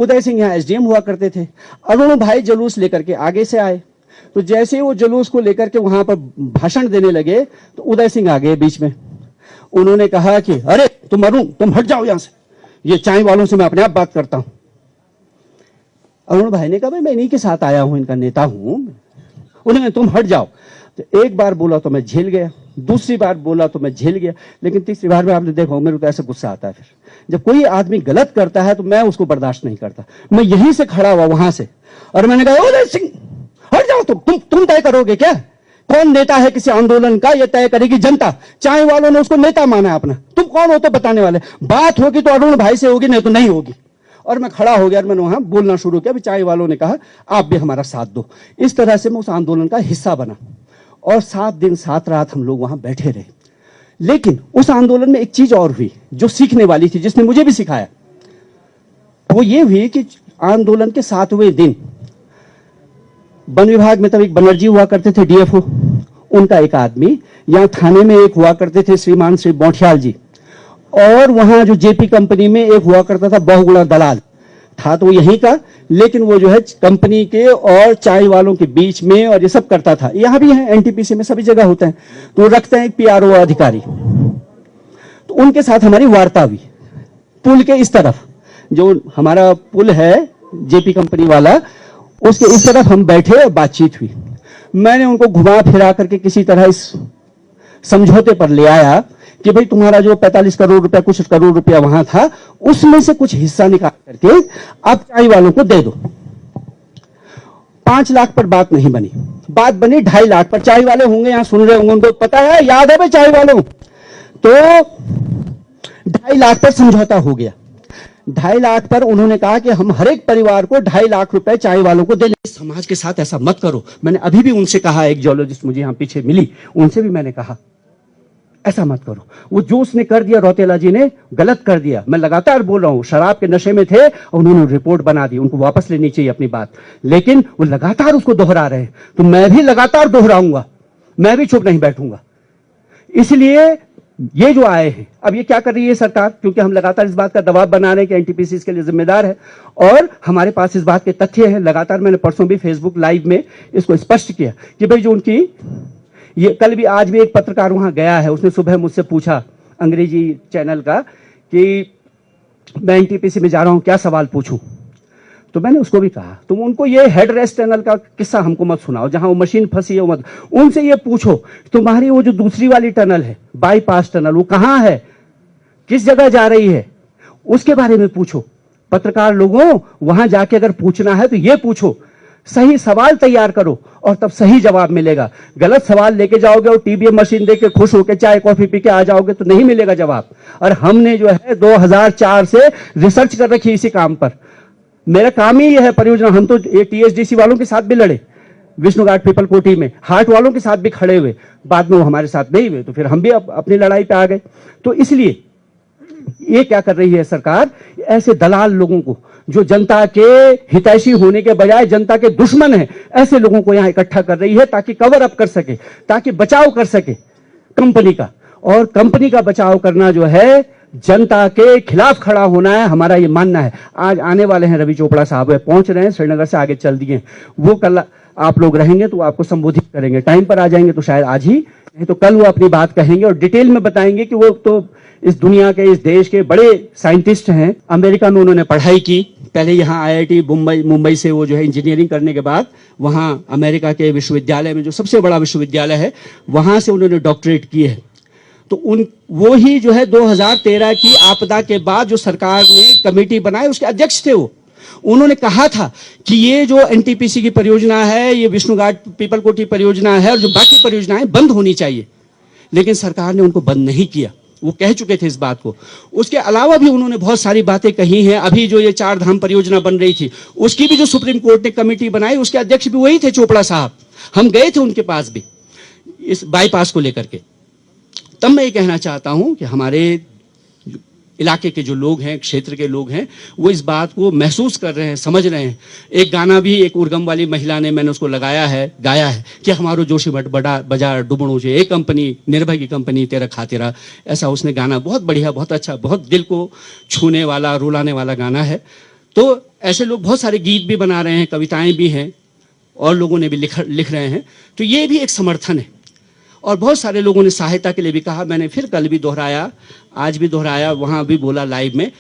उदय सिंह यहाँ एसडीएम हुआ करते थे। अरुण भाई जुलूस लेकर के आगे से आए, तो जैसे ही वो जुलूस को लेकर के वहां पर भाषण देने लगे तो उदय सिंह आ गए बीच में। उन्होंने कहा कि अरे तुम अरुण, तुम हट जाओ यहां से, ये चाय वालों से मैं अपने आप बात करता हूं। अरुण भाई ने कहा भाई मैं इन्हीं के साथ आया हूं, इनका नेता हूं। उन्होंने तुम हट जाओ। तो एक बार बोला तो मैं झेल गया, दूसरी बार बोला तो मैं झेल गया, लेकिन तीसरी बार में आपने देखा मेरे को ऐसा गुस्सा आता है। फिर जब कोई आदमी गलत करता है तो मैं उसको बर्दाश्त नहीं करता। मैं यहीं से खड़ा हुआ वहां से, और मैंने कहा उदय सिंह हट जाओ, तुम तय करोगे क्या कौन नेता है किसी आंदोलन का? यह तय करेगी जनता। चाय वालों ने उसको नेता माना है अपना, तुम कौन हो तो बताने वाले? बात होगी तो अरुण भाई से होगी, नहीं तो नहीं होगी। और मैं खड़ा हो गया और मैंने वहां बोलना शुरू किया। चाय वालों ने कहा आप भी हमारा साथ दो। इस तरह से मैं उस आंदोलन का हिस्सा बना और 7 दिन 7 रात हम लोग वहां बैठे रहे। लेकिन उस आंदोलन में एक चीज और हुई जो सीखने वाली थी, जिसने मुझे भी सिखाया। वो ये हुई कि आंदोलन के 7वें दिन वन विभाग में तब एक बनर्जी हुआ करते थे डीएफओ, उनका एक आदमी, यहाँ थाने में एक हुआ करते थे श्रीमान श्री बौठियाल जी, और वहां जो जेपी कंपनी में एक हुआ करता था बहुगुणा दलाल, था तो यहीं का, लेकिन वो जो है कंपनी के और चाय वालों के बीच में और ये सब करता था। यहाँ भी है एनटीपीसी में, सभी जगह होते हैं। तो रखते हैं एक पीआरओ अधिकारी, तो उनके साथ हमारी वार्ता हुई। पुल के इस तरफ जो हमारा पुल है जेपी कंपनी वाला, उसके इस तरफ हम बैठे और बातचीत हुई। मैंने उनको घुमा फिरा करके किसी तरह इस समझौते पर ले आया कि भाई तुम्हारा जो 45 करोड़ रुपया, कुछ करोड़ रुपया वहां था, उसमें से कुछ हिस्सा निकाल करके आप चाय वालों को दे दो। 5 लाख पर बात नहीं बनी, बात बनी 2.5 लाख पर। चाय वाले होंगे यहाँ सुन रहे होंगे, उनको पता है, याद है भाई चाय वालों। तो 2.5 लाख पर समझौता हो गया। 2.5 लाख पर उन्होंने कहा कि हम हर एक परिवार को 2.5 लाख रुपए चाय वालों को देंगे। समाज के साथ ऐसा मत करो। मैंने अभी भी उनसे कहा, एक जियोलॉजिस्ट मुझे यहां पीछे मिली, उनसे भी मैंने कहा ऐसा मत करो। वो जो उसने कर दिया, रौतेला जी ने गलत कर दिया। मैं लगातार बोल रहा हूं, शराब के नशे में थे और उन्होंने रिपोर्ट बना दी, उनको वापस लेनी चाहिए अपनी बात, लेकिन वो लगातार उसको दोहरा रहे हैं। तो मैं भी लगातार दोहराऊंगा, मैं भी चुप नहीं बैठूंगा। इसलिए ये जो आए हैं, अब ये क्या कर रही है सरकार, क्योंकि हम लगातार इस बात का दबाव बना रहे हैं कि एनटीपीसी इसके लिए जिम्मेदार है, और हमारे पास इस बात के तथ्य हैं। लगातार मैंने परसों भी फेसबुक लाइव में इसको स्पष्ट किया कि भाई जो उनकी ये, कल भी आज भी एक पत्रकार वहां गया है, उसने सुबह मुझसे पूछा अंग्रेजी चैनल का कि मैं एनटीपीसी में जा रहा हूं, क्या सवाल पूछूं? तो मैंने उसको भी कहा तुम उनको ये हेड रेस्ट टनल का किस्सा हमको मत सुनाओ, जहां वो मशीन फंसी है वो मत, उनसे ये पूछो तुम्हारी वो जो दूसरी वाली टनल है, बाईपास टनल, वो कहां है, किस जगह जा रही है, उसके बारे में पूछो। पत्रकार लोगों, वहां जाके अगर पूछना है तो ये पूछो, सही सवाल तैयार करो और तब सही जवाब मिलेगा। गलत सवाल लेके जाओगे और टीबीएम मशीन देके खुश होके चाय कॉफी पी के आ जाओगे तो नहीं मिलेगा जवाब। और हमने जो है 2004 से रिसर्च कर रखी इसी काम पर। मेरा काम ही यह है परियोजना। हम तो ये टीएसडीसी वालों के साथ भी लड़े, विष्णु घाट पीपल कोठी में, हार्ट वालों के साथ भी खड़े हुए, बाद में वो हमारे साथ नहीं हुए, तो फिर हम भी अपनी लड़ाई पे आ गए। तो इसलिए ये क्या कर रही है सरकार, ऐसे दलाल लोगों को जो जनता के हितैषी होने के बजाय जनता के दुश्मन है, ऐसे लोगों को यहां इकट्ठा कर रही है ताकि कवर अप कर सके, ताकि बचाव कर सके कंपनी का। और कंपनी का बचाव करना जो है, जनता के खिलाफ खड़ा होना है, हमारा ये मानना है। आज आने वाले हैं रवि चोपड़ा साहब, पहुंच रहे हैं, श्रीनगर से आगे चल दिए। वो कल आप लोग रहेंगे तो आपको संबोधित करेंगे, टाइम पर आ जाएंगे तो शायद आज ही, नहीं तो कल वो अपनी बात कहेंगे और डिटेल में बताएंगे कि वो तो इस दुनिया के, इस देश के बड़े साइंटिस्ट हैं। अमेरिका में उन्होंने पढ़ाई की, पहले यहाँ आईआईटी मुंबई से वो जो है इंजीनियरिंग करने के बाद वहां अमेरिका के विश्वविद्यालय में, जो सबसे बड़ा विश्वविद्यालय है, वहां से उन्होंने डॉक्टरेट की है। तो वो ही जो है 2013 की आपदा के बाद जो सरकार ने कमेटी बनाई, उसके अध्यक्ष थे वो। उन्होंने कहा था कि ये जो एनटीपीसी की परियोजना है, ये विष्णु घाट पीपल कोठी परियोजना है और जो बाकी परियोजनाएं बंद होनी चाहिए, लेकिन सरकार ने उनको बंद नहीं किया। वो कह चुके थे इस बात को। उसके अलावा भी उन्होंने बहुत सारी बातें कही हैं। अभी जो ये 4 धाम परियोजना बन रही थी, उसकी भी जो सुप्रीम कोर्ट ने कमेटी बनाई, उसके अध्यक्ष भी वही थे, चोपड़ा साहब। हम गए थे उनके पास भी इस बाईपास को लेकर के। तब मैं ये कहना चाहता हूं कि हमारे इलाके के जो लोग हैं, क्षेत्र के लोग हैं, वो इस बात को महसूस कर रहे हैं, समझ रहे हैं। एक गाना भी एक उर्गम वाली महिला ने, मैंने उसको गाया है कि हमारो जोशीमठ बड़ा बाजार डुबणो से, एक कंपनी निर्भय की कंपनी तेरा खातिरा, ऐसा उसने गाना, बहुत बढ़िया, बहुत अच्छा, बहुत दिल को छूने वाला, रुलाने वाला गाना है। तो ऐसे लोग बहुत सारे गीत भी बना रहे हैं, कविताएं भी हैं, और लोगों ने भी लिख रहे हैं। तो ये भी एक समर्थन है। और बहुत सारे लोगों ने सहायता के लिए भी कहा। मैंने फिर कल भी दोहराया, आज भी दोहराया, वहाँ भी बोला लाइव में।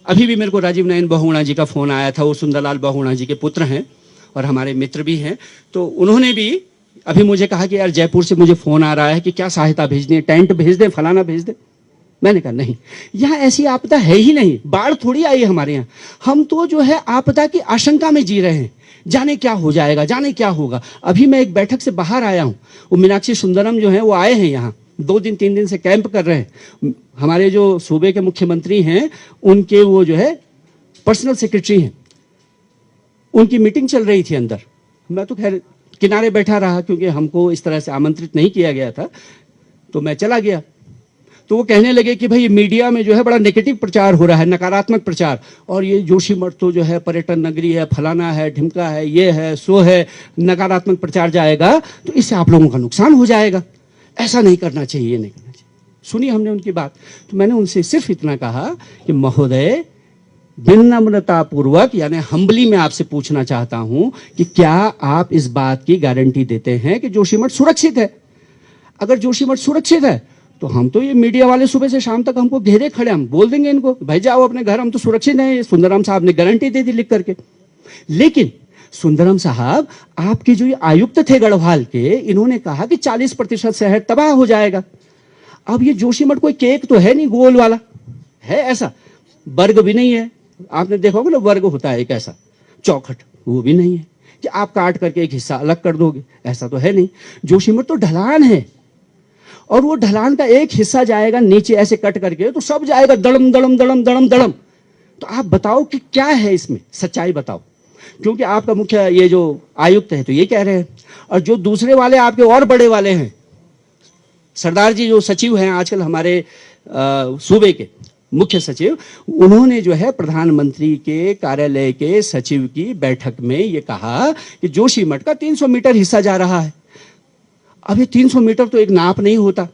अभी भी मेरे को राजीव नयन बहुगुणा जी का फ़ोन आया था। वो सुंदरलाल बहुगुणा जी के पुत्र हैं और हमारे मित्र भी हैं। तो उन्होंने भी अभी मुझे कहा कि यार जयपुर से मुझे फ़ोन आ रहा है कि क्या सहायता भेजनी है, टेंट भेज दें, फलाना भेज दें। मैंने कहा नहीं, यहाँ ऐसी आपदा है ही नहीं। बाढ़ थोड़ी आई है हमारे यहाँ। हम तो जो है आपदा की आशंका में जी रहे हैं, जाने क्या हो जाएगा, जाने क्या होगा। अभी मैं एक बैठक से बाहर आया हूँ। वो मीनाक्षी सुंदरम जो है वो आए हैं यहाँ, 2 दिन 3 दिन से कैंप कर रहे हैं। हमारे जो सूबे के मुख्यमंत्री हैं उनके वो जो है पर्सनल सेक्रेटरी हैं, उनकी मीटिंग चल रही थी अंदर। मैं तो खैर किनारे बैठा रहा क्योंकि हमको इस तरह से आमंत्रित नहीं किया गया था, तो मैं चला गया। तो वो कहने लगे कि भाई मीडिया में जो है बड़ा नेगेटिव प्रचार हो रहा है, नकारात्मक प्रचार, और ये जोशीमठ तो जो है पर्यटन नगरी है, फलाना है, ढिमका है, ये है, सो है, नकारात्मक प्रचार जाएगा तो इससे आप लोगों का नुकसान हो जाएगा, ऐसा नहीं करना चाहिए, ये नहीं करना चाहिए। सुनी हमने उनकी बात। तो मैंने उनसे सिर्फ इतना कहा कि महोदय, विनम्रता पूर्वक यानी हम्बली में आपसे पूछना चाहता हूं कि क्या आप इस बात की गारंटी देते हैं कि जोशीमठ सुरक्षित है? अगर जोशीमठ सुरक्षित है तो हम तो ये मीडिया वाले सुबह से शाम तक हमको घेरे खड़े, हम बोल देंगे इनको भाई जाओ अपने घर, हम तो सुरक्षित हैं। सुंदरम साहब ने गारंटी दे दी लिख करके। लेकिन सुंदरम साहब आपके जो ये आयुक्त थे गढ़वाल के, इन्होंने कहा कि 40% शहर तबाह हो जाएगा। अब ये जोशीमठ कोई केक तो है नहीं गोल वाला, है ऐसा वर्ग भी नहीं है। आपने देखा होगा ना वर्ग होता है एक ऐसा चौखट, वो भी नहीं है कि आप काट करके एक हिस्सा अलग कर दोगे, ऐसा तो है नहीं। जोशीमठ तो ढलान है और वो ढलान का एक हिस्सा जाएगा नीचे ऐसे कट करके, तो सब जाएगा दड़म दड़म दड़म दड़म दड़म। तो आप बताओ कि क्या है इसमें सच्चाई, बताओ। क्योंकि आपका मुख्य ये जो आयुक्त है तो ये कह रहे हैं, और जो दूसरे वाले आपके और बड़े वाले हैं, सरदार जी जो सचिव हैं आजकल हमारे सूबे के मुख्य सचिव, उन्होंने जो है प्रधानमंत्री के कार्यालय के सचिव की बैठक में ये कहा कि जोशीमठ का 300 मीटर हिस्सा जा रहा है। अब ये 300 मीटर तो एक नाप नहीं होता,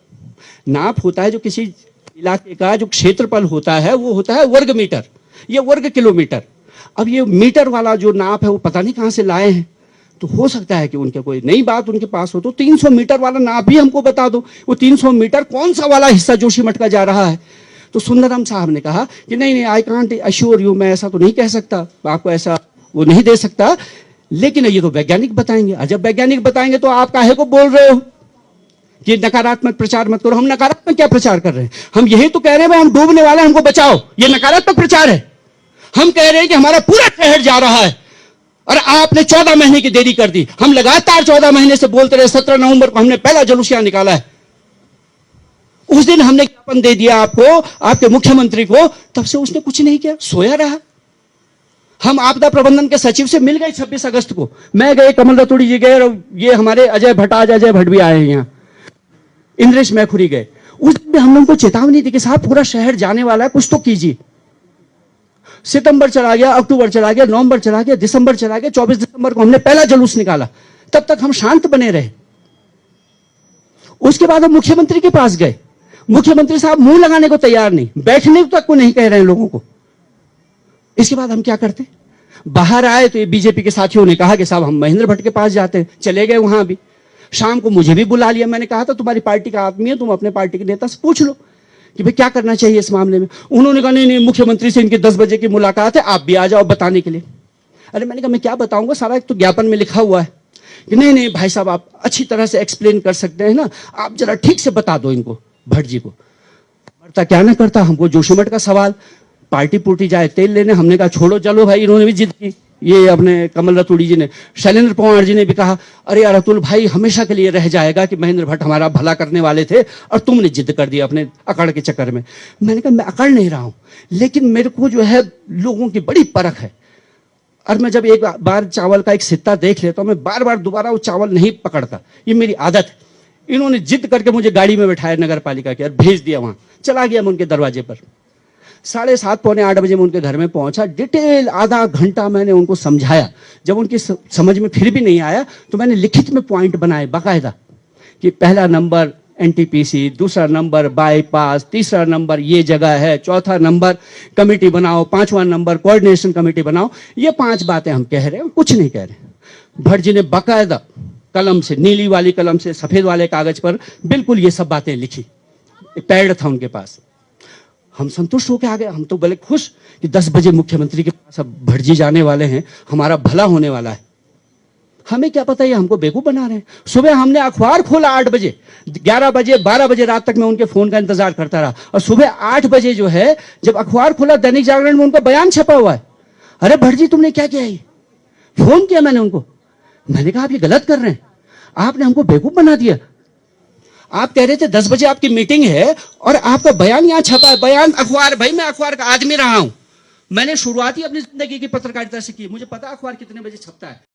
नाप होता है जो किसी इलाके का जो क्षेत्रफल होता है वो होता है वर्ग मीटर, ये वर्ग किलोमीटर। अब ये मीटर वाला जो नाप है वो पता नहीं कहां से लाए हैं। तो हो सकता है कि उनके कोई नई बात उनके पास हो, तो 300 मीटर वाला नाप भी हमको बता दो, वो 300 मीटर कौन सा वाला हिस्सा जोशीमठ का जा रहा है। तो सुंदरम साहब ने कहा कि नहीं, आई कांट अश्योर यू, मैं ऐसा तो नहीं कह सकता, आपको ऐसा वो नहीं दे सकता, लेकिन ये तो वैज्ञानिक बताएंगे। और जब वैज्ञानिक बताएंगे तो आप काहे को बोल रहे हो कि नकारात्मक प्रचार मत करो। हम नकारात्मक क्या प्रचार कर रहे हैं? हम यही तो कह रहे हैं भाई हम डूबने वाले हैं, हमको बचाओ। ये नकारात्मक प्रचार है। हम कह रहे हैं कि हमारा पूरा शहर जा रहा है और आपने 14 महीने की देरी कर दी। हम लगातार 14 महीने से बोलते रहे। 17 नवंबर को हमने पहला जुलूस यहां निकाला है, उस दिन हमने ज्ञापन दे दिया आपको, आपके मुख्यमंत्री को, तब से उसने कुछ नहीं किया, सोया रहा। हम आपदा प्रबंधन के सचिव से मिल गए 26 अगस्त को, मैं गए, कमल रतूड़ी जी गए, और ये हमारे अजय भट्ट भी आए हैं यहाँ, इंद्रेश मैखुरी गए। उस दिन भी हमने उनको चेतावनी दी कि साहब पूरा शहर जाने वाला है, कुछ तो कीजिए। सितंबर चला गया, अक्टूबर चला गया, नवंबर चला गया, दिसंबर चला गया, 24 दिसंबर को हमने पहला जुलूस निकाला। तब तक हम शांत बने रहे। उसके बाद हम मुख्यमंत्री के पास गए, मुख्यमंत्री साहब मुंह लगाने को तैयार नहीं, बैठने तक को नहीं कह रहे हैं लोगों को। इसके बाद हम क्या करते? बाहर आए तो ये बीजेपी के साथियों ने कहा कि साहब हम महेंद्र भट्ट के पास जाते हैं। चले गए वहां भी। शाम को मुझे भी बुला लिया। मैंने कहा था तुम्हारी पार्टी का आदमी है, तुम अपने पार्टी के नेता से पूछ लो कि भाई क्या करना चाहिए इस मामले में। उन्होंने कहा नहीं, मुख्यमंत्री से इनकी 10 बजे की मुलाकात है, आप भी आ जाओ बताने के लिए। अरे मैंने कहा मैं क्या बताऊंगा, सारा एक तो ज्ञापन में लिखा हुआ है कि नहीं भाई साहब आप अच्छी तरह से एक्सप्लेन कर सकते हैं ना, आप जरा ठीक से बता दो इनको, भट्ट जी को। करता क्या ना करता, हमको जोशीमठ का सवाल, पार्टी पुर्टी जाए तेल लेने। हमने कहा छोड़ो, चलो भाई। इन्होंने भी जिद की, ये अपने कमल रतूड़ी जी ने, शैलेंद्र पवार जी ने भी कहा अरे यार अतुल भाई हमेशा के लिए रह जाएगा कि महेंद्र भट्ट हमारा भला करने वाले थे और तुमने जिद कर दिया अपने अकड़ के चक्कर में। मैंने कहा मैं अकड़ नहीं रहा हूं, लेकिन मेरे को जो है लोगों की बड़ी परख है, और मैं जब एक बार चावल का एक सित्ता देख लेता हूं, मैं बार बार दोबारा वो चावल नहीं पकड़ता, ये मेरी आदत है। इन्होंने जिद करके मुझे गाड़ी में बैठाया नगर पालिका के और भेज दिया वहां। चला गया मैं उनके दरवाजे पर। 7:30 पौने 8 बजे मैं उनके घर में पहुंचा। डिटेल आधा घंटा मैंने उनको समझाया। जब उनकी समझ में फिर भी नहीं आया तो मैंने लिखित में पॉइंट बनाए बाकायदा कि पहला नंबर एनटीपीसी, दूसरा नंबर बाईपास, तीसरा नंबर ये जगह है, चौथा नंबर कमेटी बनाओ, पांचवा नंबर कोऑर्डिनेशन कमेटी बनाओ। ये 5 बातें हम कह रहे हैं, कुछ नहीं कह रहे। भट्ट जी ने बाकायदा कलम से, नीली वाली कलम से सफेद वाले कागज पर बिल्कुल ये सब बातें लिखी, पैड था उनके पास। हम संतुष्ट होकर आ गए, हम तो बड़े खुश कि 10 बजे मुख्यमंत्री के पास अब भट्ट जी जाने वाले हैं, हमारा भला होने वाला है। हमें क्या पता ये हमको बेवकूफ बना रहे हैं। सुबह हमने अखबार खोला 8 बजे, 11 बजे 12 बजे रात तक मैं उनके फोन का इंतजार करता रहा, और सुबह 8 बजे जो है जब अखबार खोला दैनिक जागरण में उनका बयान छपा हुआ है। अरे भट्ट जी तुमने क्या किया? ये फोन किया मैंने उनको, मैंने कहा आप ये गलत कर रहे हैं, आपने हमको बेवकूफ बना दिया। आप कह रहे थे 10 बजे आपकी मीटिंग है और आपका बयान यहां छपा है। बयान अखबार, भाई मैं अखबार का आदमी रहा हूं, मैंने शुरुआत ही अपनी जिंदगी की पत्रकारिता से की, मुझे पता अखबार कितने बजे छपता है।